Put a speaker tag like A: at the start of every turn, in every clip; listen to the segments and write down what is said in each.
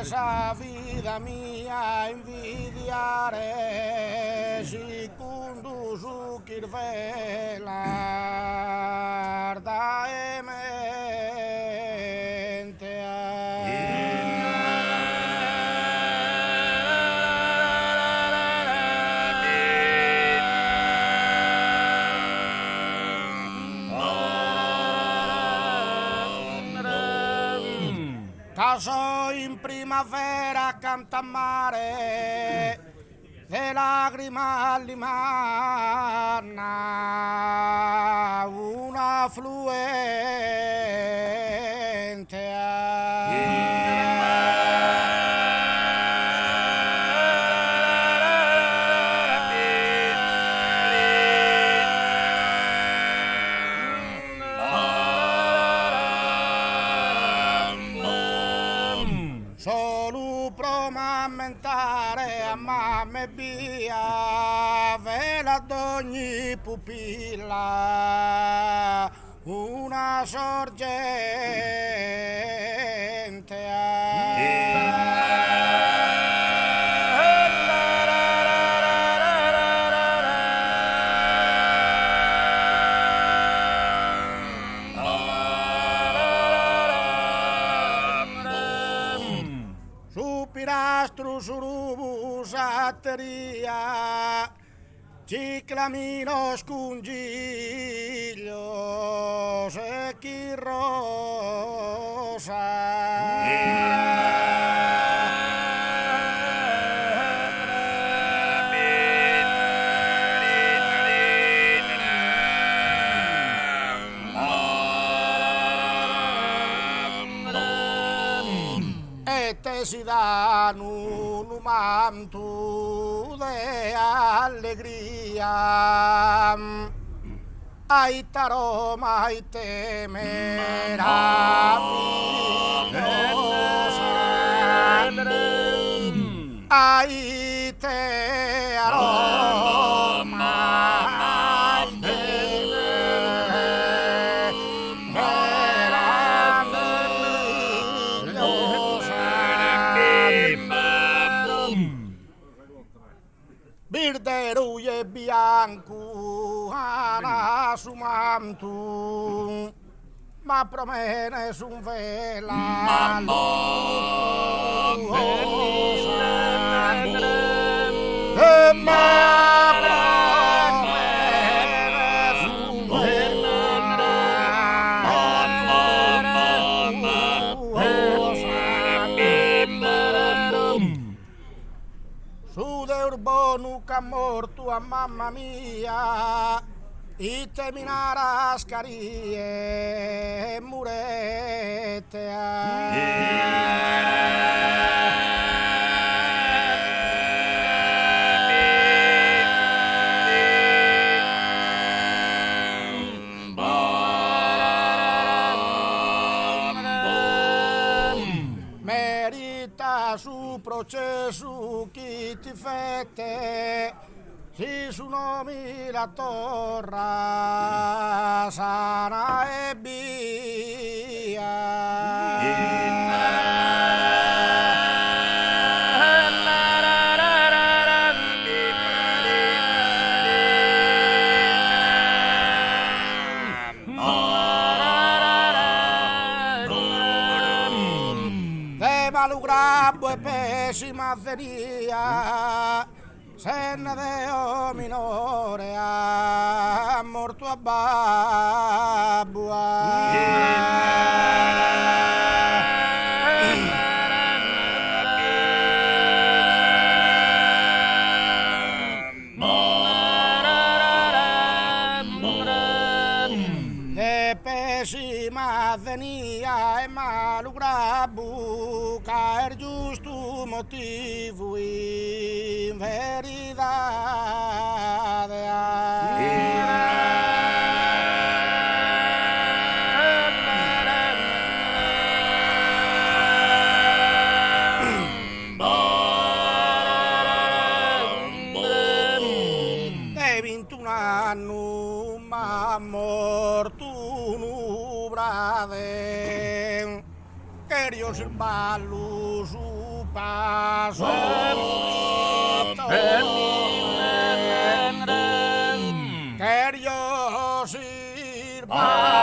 A: esa vida mia invidiare secondo su kirvelar da caso in primavera canta a mare le lagrima limanna una fluente solo promamentare a mamme via vela d'ogni pupilla una sorgente Pirastru surubus atteria ciclaminos cungillos e chi te si danno un manto di allegria ai taroma ai te meravigliosa ai te aroma ai te Birdero e bianco ana su manto ma promene su un vela su de urbonu ca mortu a mamma mia i terminaras carie murete merita su processo chi ti fette si su nomi la torra sana e malgrado e pessima avvenia se ne deo minore a morto a e pessima avvenia e malgrado caer giusto motivo in verità anno ma morto un brave che io il ballo su paso que yo sirva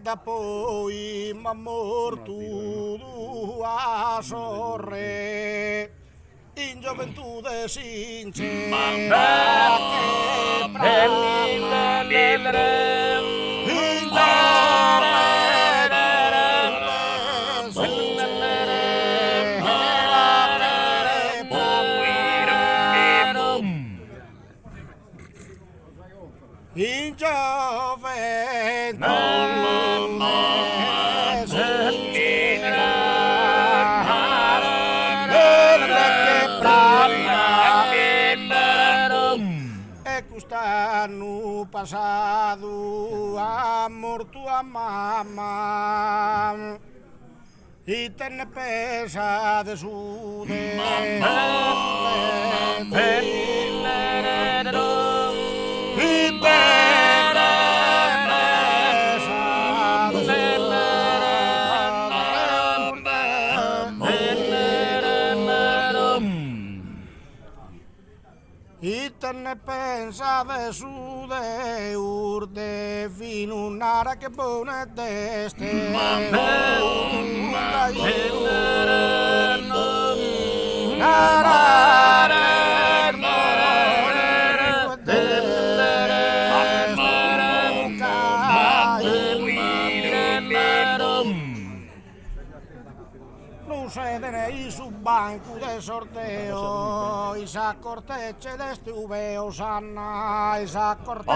A: da poi m'ammorto a sorre in gioventù de sincera che in gioventù no passado amor tua mamma e ten pesa de su de ne pensa de su de urte finunara che buone deste y su banco de sorteo y sa corteche de estuve Osana y sa corteche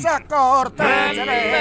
A: sa corteche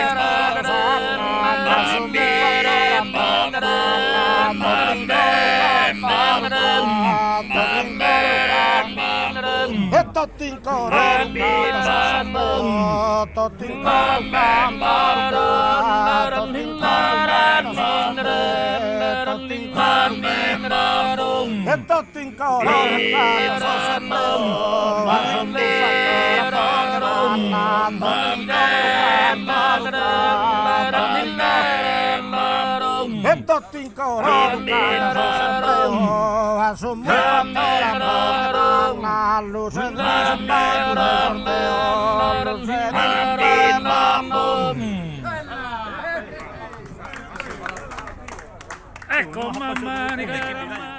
B: Ecco mamma